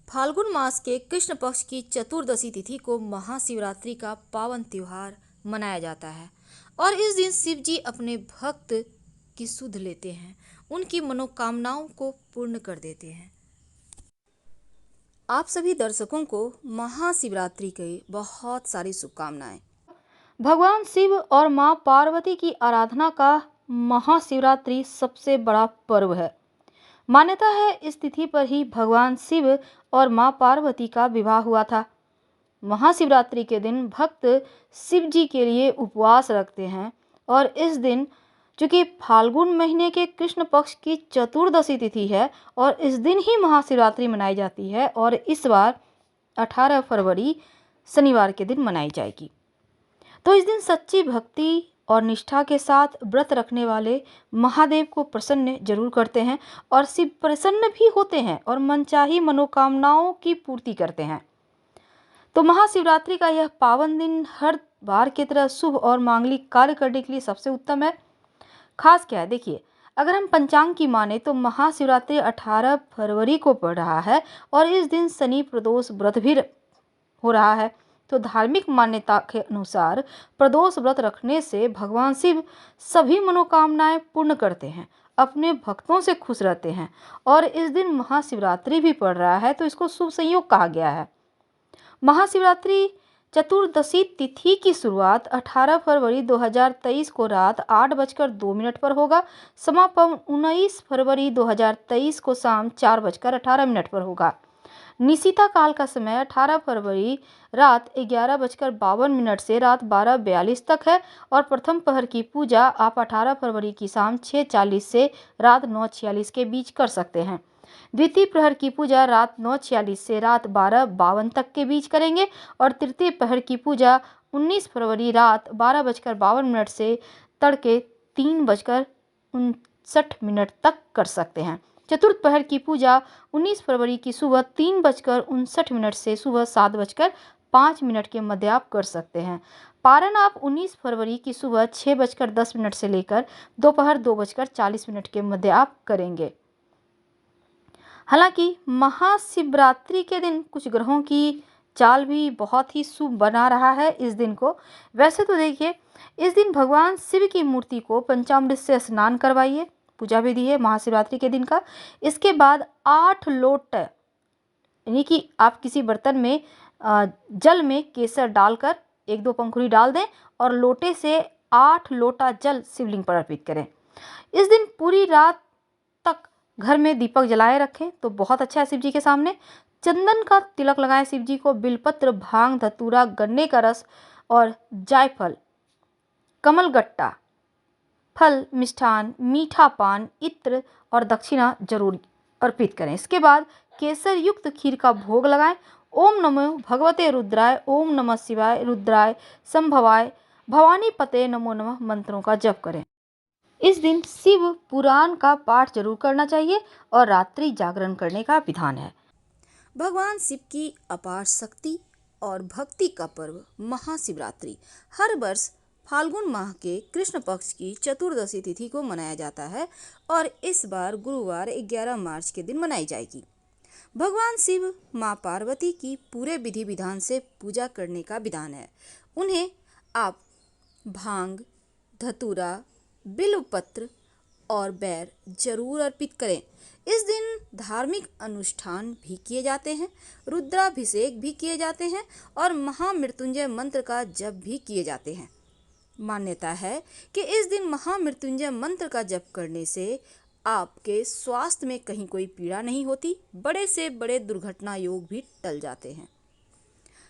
फाल्गुन मास के कृष्ण पक्ष की चतुर्दशी तिथि को महाशिवरात्रि का पावन त्योहार मनाया जाता है और इस दिन शिव जी अपने भक्त की सुध लेते हैं, उनकी मनोकामनाओं को पूर्ण कर देते हैं। आप सभी दर्शकों को महाशिवरात्रि की बहुत सारी शुभकामनाएं। भगवान शिव और मां पार्वती की आराधना का महाशिवरात्रि सबसे बड़ा पर्व है। मान्यता है इस तिथि पर ही भगवान शिव और मां पार्वती का विवाह हुआ था। महाशिवरात्रि के दिन भक्त शिव जी के लिए उपवास रखते हैं और इस दिन चूंकि फाल्गुन महीने के कृष्ण पक्ष की चतुर्दशी तिथि है और इस दिन ही महाशिवरात्रि मनाई जाती है और इस बार 18 फरवरी शनिवार के दिन मनाई जाएगी। तो इस दिन सच्ची भक्ति और निष्ठा के साथ व्रत रखने वाले महादेव को प्रसन्न जरूर करते हैं और शिव प्रसन्न भी होते हैं और मनचाही मनोकामनाओं की पूर्ति करते हैं। तो महाशिवरात्रि का यह पावन दिन हर बार की तरह शुभ और मांगलिक कार्य करने के लिए सबसे उत्तम है। खास क्या है, देखिए, अगर हम पंचांग की माने तो महाशिवरात्रि 18 फरवरी को पड़ रहा है और इस दिन शनि प्रदोष व्रत भी हो रहा है। तो धार्मिक मान्यता के अनुसार प्रदोष व्रत रखने से भगवान शिव सभी मनोकामनाएं पूर्ण करते हैं, अपने भक्तों से खुश रहते हैं और इस दिन महाशिवरात्रि भी पड़ रहा है तो इसको शुभ संयोग कहा गया है। महाशिवरात्रि चतुर्दशी तिथि की शुरुआत 18 फरवरी 2023 को रात 8:02 पर होगा। समापन 19 फरवरी 2023 को शाम 4:18 पर होगा। निशिता काल का समय 18 फरवरी रात 11:52 से रात 12:42 तक है और प्रथम पहर की पूजा आप 18 फरवरी की शाम 6:40 से रात 9:46 के बीच कर सकते हैं। द्वितीय प्रहर की पूजा रात 9:46 से रात 12:52 तक के बीच करेंगे और तृतीय प्रहर की पूजा 19 फरवरी रात 12:52 से तड़के 3:59 तक कर सकते हैं। चतुर्थ पहर की पूजा 19 फरवरी की सुबह 3:59 से सुबह 7:05 के मध्य आप कर सकते हैं। पारण आप 19 फरवरी की सुबह 6:10 से लेकर दोपहर 2:40 के मध्य आप करेंगे। हालांकि महाशिवरात्रि के दिन कुछ ग्रहों की चाल भी बहुत ही शुभ बना रहा है इस दिन को। वैसे तो देखिए, इस दिन भगवान शिव की मूर्ति को पंचामृत से स्नान करवाइए, पूजा विधि है महाशिवरात्रि के दिन का। इसके बाद 8 लोट यानी कि आप किसी बर्तन में जल में केसर डालकर 1-2 पंखुड़ी डाल दें और लोटे से 8 लोटा जल शिवलिंग पर अर्पित करें। इस दिन पूरी रात तक घर में दीपक जलाए रखें तो बहुत अच्छा है शिव जी के सामने। चंदन का तिलक लगाएं शिव जी को। बिलपत्र, भांग, धतूरा, गन्ने का रस और जायफल, कमलगट्टा, फल, मिष्ठान, मीठा पान, इत्र और दक्षिणा जरूर अर्पित करें। इसके बाद केसर युक्त खीर का भोग लगाएं। ओम नमो भगवते रुद्राय, ओम नमः शिवाय, रुद्राय संभवाय, भवानी पते नमो नमः मंत्रों का जप करें। इस दिन शिव पुराण का पाठ जरूर करना चाहिए और रात्रि जागरण करने का विधान है। भगवान शिव की अपार शक्ति और भक्ति का पर्व महाशिवरात्रि हर वर्ष फाल्गुन माह के कृष्ण पक्ष की चतुर्दशी तिथि को मनाया जाता है और इस बार गुरुवार 11 मार्च के दिन मनाई जाएगी। भगवान शिव मां पार्वती की पूरे विधि विधान से पूजा करने का विधान है। उन्हें आप भांग, धतूरा, बिल्वपत्र और बैर जरूर अर्पित करें। इस दिन धार्मिक अनुष्ठान भी किए जाते हैं, रुद्राभिषेक भी किए जाते हैं और महामृत्युंजय मंत्र का जप भी किए जाते हैं। मान्यता है कि इस दिन महामृत्युंजय मंत्र का जप करने से आपके स्वास्थ्य में कहीं कोई पीड़ा नहीं होती, बड़े से बड़े दुर्घटना योग भी टल जाते हैं,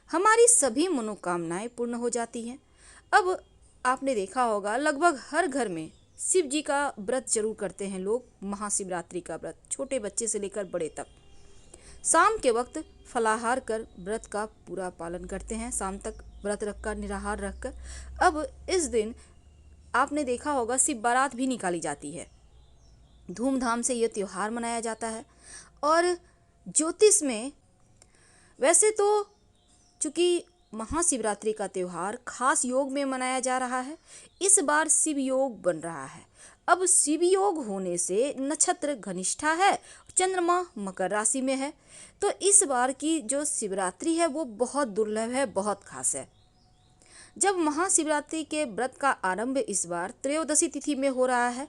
हमारी सभी मनोकामनाएं पूर्ण हो जाती हैं। अब आपने देखा होगा लगभग हर घर में शिव जी का व्रत जरूर करते हैं लोग। महाशिवरात्रि का व्रत छोटे बच्चे से लेकर बड़े तक शाम के वक्त फलाहार कर व्रत का पूरा पालन करते हैं, शाम तक व्रत रखकर निराहार रखकर। अब इस दिन आपने देखा होगा शिव बारात भी निकाली जाती है, धूमधाम से यह त्योहार मनाया जाता है। और ज्योतिष में वैसे तो चूंकि महाशिवरात्रि का त्योहार खास योग में मनाया जा रहा है, इस बार शिव योग बन रहा है। अब शिव योग होने से नक्षत्र घनिष्ठा है, चंद्रमा मकर राशि में है। तो इस बार की जो शिवरात्रि है वो बहुत दुर्लभ है, बहुत खास है। जब महाशिवरात्रि के व्रत का आरंभ इस बार त्रयोदशी तिथि में हो रहा है,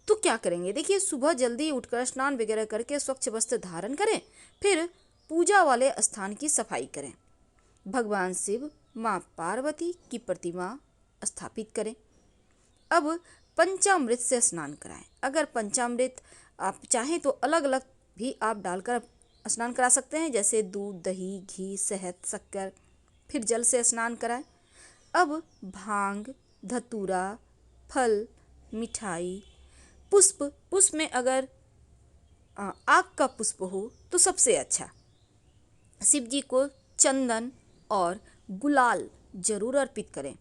तो क्या करेंगे? देखिए, सुबह जल्दी उठकर स्नान वगैरह करके स्वच्छ वस्त्र धारण करें, फिर पूजा वाले स्थान की सफाई करें, भगवान शिव, माँ पार्वती की प्रतिमा स्थापित करें। अब पंचामृत से स्नान कराएं। अगर पंचामृत आप चाहें तो अलग अलग भी आप डालकर स्नान करा सकते हैं, जैसे दूध, दही, घी, शहद, शक्कर, फिर जल से स्नान कराएं। अब भांग, धतूरा, फल, मिठाई, पुष्प में अगर आग का पुष्प हो तो सबसे अच्छा। शिव जी को चंदन और गुलाल जरूर अर्पित करें।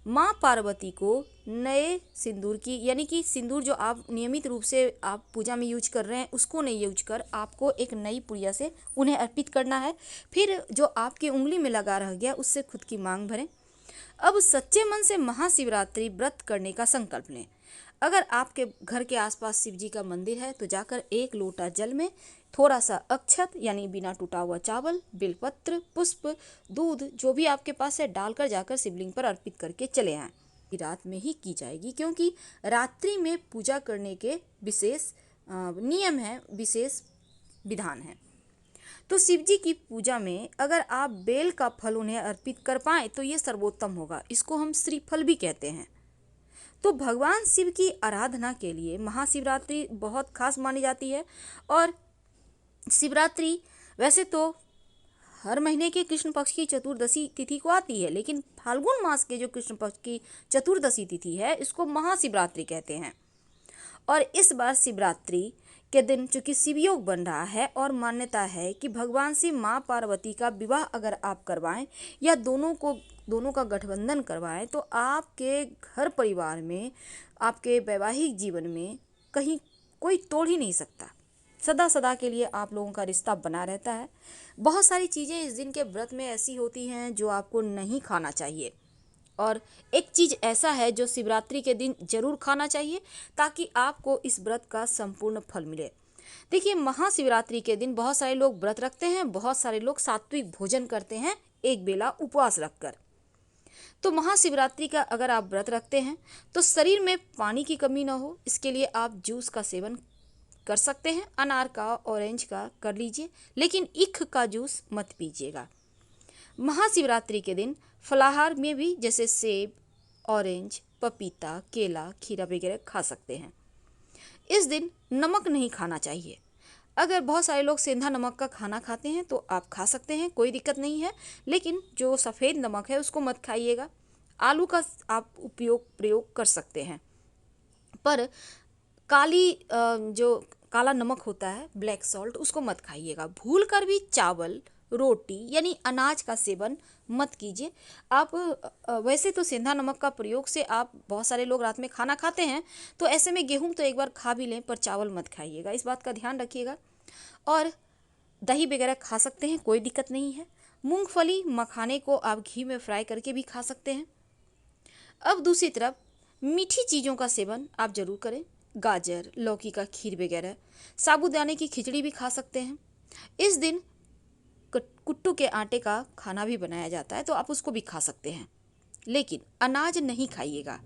माँ पार्वती को नए सिंदूर की, यानी कि सिंदूर जो आप नियमित रूप से आप पूजा में यूज कर रहे हैं उसको नहीं यूज कर आपको एक नई पुड़िया से उन्हें अर्पित करना है। फिर जो आपकी उंगली में लगा रह गया उससे खुद की मांग भरें। अब सच्चे मन से महाशिवरात्रि व्रत करने का संकल्प लें। अगर आपके घर के आसपास शिव जी का मंदिर है तो जाकर एक लोटा जल में थोड़ा सा अक्षत, यानी बिना टूटा हुआ चावल, बेलपत्र, पुष्प, दूध, जो भी आपके पास है डालकर जाकर शिवलिंग पर अर्पित करके चले आएं। रात में ही की जाएगी, क्योंकि रात्रि में पूजा करने के विशेष नियम है, विशेष विधान है। तो शिव जी की पूजा में अगर आप बेल का फल उन्हें अर्पित कर पाएं तो ये सर्वोत्तम होगा। इसको हम श्रीफल भी कहते हैं। तो भगवान शिव की आराधना के लिए महाशिवरात्रि बहुत खास मानी जाती है। और शिवरात्रि वैसे तो हर महीने के कृष्ण पक्ष की चतुर्दशी तिथि को आती है, लेकिन फाल्गुन मास के जो कृष्ण पक्ष की चतुर्दशी तिथि है इसको महाशिवरात्रि कहते हैं। और इस बार शिवरात्रि के दिन चूंकि शिवयोग बन रहा है और मान्यता है कि भगवान शिव माँ पार्वती का विवाह अगर आप करवाएं या दोनों का गठबंधन करवाएं तो आपके घर परिवार में, आपके वैवाहिक जीवन में कहीं कोई तोड़ ही नहीं सकता। सदा सदा के लिए आप लोगों का रिश्ता बना रहता है। बहुत सारी चीज़ें इस दिन के व्रत में ऐसी होती हैं जो आपको नहीं खाना चाहिए, और एक चीज़ ऐसा है जो शिवरात्रि के दिन जरूर खाना चाहिए ताकि आपको इस व्रत का संपूर्ण फल मिले। देखिए, महाशिवरात्रि के दिन बहुत सारे लोग व्रत रखते हैं, बहुत सारे लोग सात्विक भोजन करते हैं एक बेला उपवास रखकर। तो महाशिवरात्रि का अगर आप व्रत रखते हैं तो शरीर में पानी की कमी ना हो, इसके लिए आप जूस का सेवन कर सकते हैं। अनार का, ऑरेंज का कर लीजिए, लेकिन ईख का जूस मत पीजिएगा। महाशिवरात्रि के दिन फलाहार में भी जैसे सेब, ऑरेंज, पपीता, केला, खीरा वगैरह खा सकते हैं। इस दिन नमक नहीं खाना चाहिए। अगर बहुत सारे लोग सेंधा नमक का खाना खाते हैं तो आप खा सकते हैं, कोई दिक्कत नहीं है, लेकिन जो सफ़ेद नमक है उसको मत खाइएगा। आलू का आप प्रयोग कर सकते हैं, पर जो काला नमक होता है, ब्लैक सॉल्ट, उसको मत खाइएगा। भूल कर भी चावल, रोटी यानी अनाज का सेवन मत कीजिए। आप वैसे तो सेंधा नमक का प्रयोग से आप, बहुत सारे लोग रात में खाना खाते हैं, तो ऐसे में गेहूं तो एक बार खा भी लें पर चावल मत खाइएगा, इस बात का ध्यान रखिएगा। और दही वगैरह खा सकते हैं, कोई दिक्कत नहीं है। मूंगफली, मखाने को आप घी में फ्राई करके भी खा सकते हैं। अब दूसरी तरफ मीठी चीज़ों का सेवन आप जरूर करें। गाजर, लौकी का खीर वगैरह, साबूदाने की खिचड़ी भी खा सकते हैं। इस दिन कुट्टू के आटे का खाना भी बनाया जाता है तो आप उसको भी खा सकते हैं, लेकिन अनाज नहीं खाइएगा।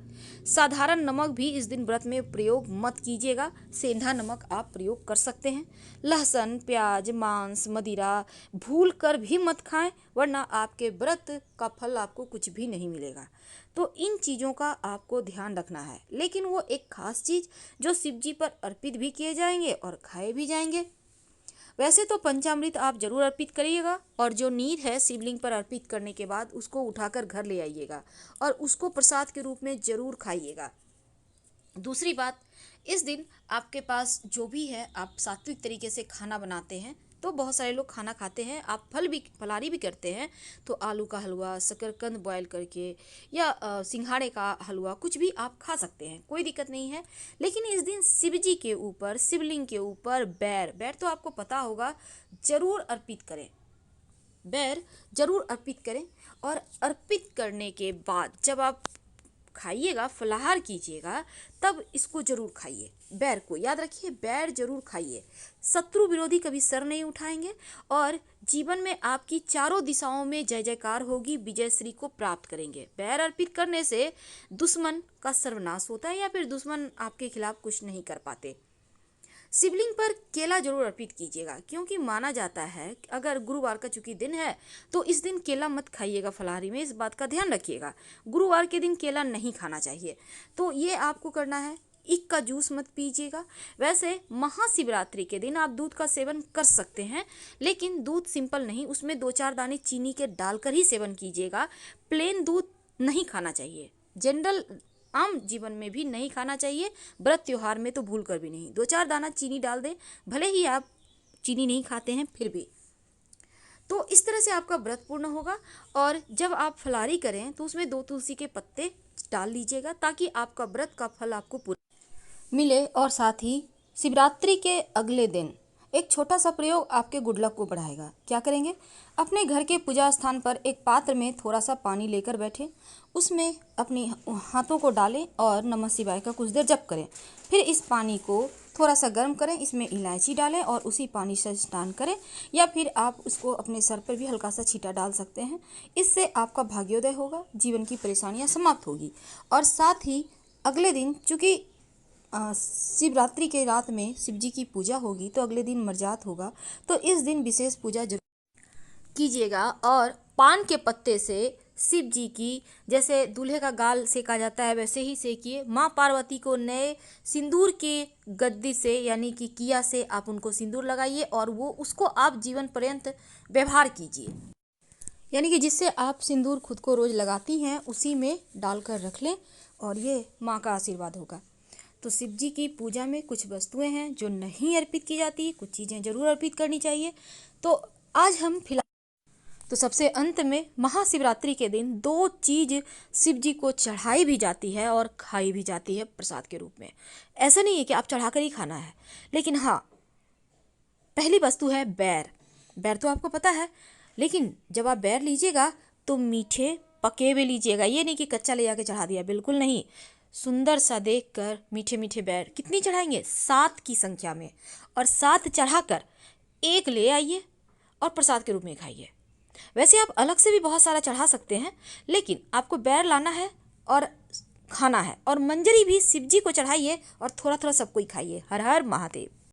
साधारण नमक भी इस दिन व्रत में प्रयोग मत कीजिएगा, सेंधा नमक आप प्रयोग कर सकते हैं। लहसुन, प्याज, मांस, मदिरा भूल कर भी मत खाएं, वरना आपके व्रत का फल आपको कुछ भी नहीं मिलेगा। तो इन चीज़ों का आपको ध्यान रखना है, लेकिन वो एक खास चीज़ जो शिव जी पर अर्पित भी किए जाएंगे और खाए भी जाएंगे। वैसे तो पंचामृत आप जरूर अर्पित करिएगा, और जो नीर है शिवलिंग पर अर्पित करने के बाद उसको उठाकर घर ले आइएगा और उसको प्रसाद के रूप में जरूर खाइएगा। दूसरी बात, इस दिन आपके पास जो भी है आप सात्विक तरीके से खाना बनाते हैं, तो बहुत सारे लोग खाना खाते हैं, आप फलाहारी भी करते हैं, तो आलू का हलवा, शकरकंद बॉयल करके या सिंघाड़े का हलवा, कुछ भी आप खा सकते हैं, कोई दिक्कत नहीं है। लेकिन इस दिन शिव जी के ऊपर, शिवलिंग के ऊपर बैर तो आपको पता होगा, जरूर अर्पित करें। बैर जरूर अर्पित करें, और अर्पित करने के बाद जब आप खाइएगा, फलाहार कीजिएगा, तब इसको जरूर खाइए। बैर को याद रखिए, बैर जरूर खाइए। शत्रु विरोधी कभी सर नहीं उठाएंगे और जीवन में आपकी चारों दिशाओं में जय जयकार होगी, विजय श्री को प्राप्त करेंगे। बैर अर्पित करने से दुश्मन का सर्वनाश होता है या फिर दुश्मन आपके खिलाफ कुछ नहीं कर पाते। शिवलिंग पर केला जरूर अर्पित कीजिएगा, क्योंकि माना जाता है कि अगर गुरुवार का चूंकि दिन है तो इस दिन केला मत खाइएगा फलाहारी में, इस बात का ध्यान रखिएगा। गुरुवार के दिन केला नहीं खाना चाहिए, तो ये आपको करना है। ईख का जूस मत पीजिएगा। वैसे महाशिवरात्रि के दिन आप दूध का सेवन कर सकते हैं, लेकिन दूध सिंपल नहीं, उसमें 2-4 दाने चीनी के डालकर ही सेवन कीजिएगा। प्लेन दूध नहीं खाना चाहिए, जनरल आम जीवन में भी नहीं खाना चाहिए, व्रत त्योहार में तो भूल कर भी नहीं। 2-4 दाना चीनी डाल दें, भले ही आप चीनी नहीं खाते हैं फिर भी। तो इस तरह से आपका व्रत पूर्ण होगा। और जब आप फलाहारी करें तो उसमें 2 तुलसी के पत्ते डाल लीजिएगा, ताकि आपका व्रत का फल आपको पूरा मिले। और साथ ही शिवरात्रि के अगले दिन एक छोटा सा प्रयोग आपके गुड लक को बढ़ाएगा। क्या करेंगे? अपने घर के पूजा स्थान पर एक पात्र में थोड़ा सा पानी लेकर बैठे, उसमें अपने हाथों को डालें और नमः शिवाय का कुछ देर जप करें। फिर इस पानी को थोड़ा सा गर्म करें, इसमें इलायची डालें और उसी पानी से स्नान करें, या फिर आप उसको अपने सर पर भी हल्का सा छींटा डाल सकते हैं। इससे आपका भाग्योदय होगा, जीवन की परेशानियां समाप्त होगी। और साथ ही अगले दिन चूँकि शिवरात्रि के रात में शिव जी की पूजा होगी, तो अगले दिन मरजात होगा, तो इस दिन विशेष पूजा जरूर कीजिएगा। और पान के पत्ते से शिव जी की, जैसे दूल्हे का गाल सेका जाता है वैसे ही सेकिए। माँ पार्वती को नए सिंदूर के गद्दी से यानी कि किया से आप उनको सिंदूर लगाइए और वो उसको आप जीवन पर्यंत व्यवहार कीजिए, यानी कि जिससे आप सिंदूर खुद को रोज लगाती हैं उसी में डालकर रख लें और ये माँ का आशीर्वाद होगा। तो शिव जी की पूजा में कुछ वस्तुएं हैं जो नहीं अर्पित की जाती, कुछ चीज़ें जरूर अर्पित करनी चाहिए। तो आज हम फिलहाल तो सबसे अंत में महाशिवरात्रि के दिन 2 चीज़ शिव जी को चढ़ाई भी जाती है और खाई भी जाती है प्रसाद के रूप में। ऐसा नहीं है कि आप चढ़ाकर ही खाना है, लेकिन हाँ, पहली वस्तु है बैर। बैर तो आपको पता है, लेकिन जब आप बैर लीजिएगा तो मीठे पके हुए लीजिएगा, ये नहीं कि कच्चा ले जाके चढ़ा दिया, बिल्कुल नहीं। सुंदर सा देखकर मीठे मीठे बैर कितनी चढ़ाएंगे? 7 की संख्या में, और 7 चढ़ाकर 1 ले आइए और प्रसाद के रूप में खाइए। वैसे आप अलग से भी बहुत सारा चढ़ा सकते हैं, लेकिन आपको बैर लाना है और खाना है। और मंजरी भी शिव जी को चढ़ाइए और थोड़ा थोड़ा सबको ही खाइए। हर हर महादेव।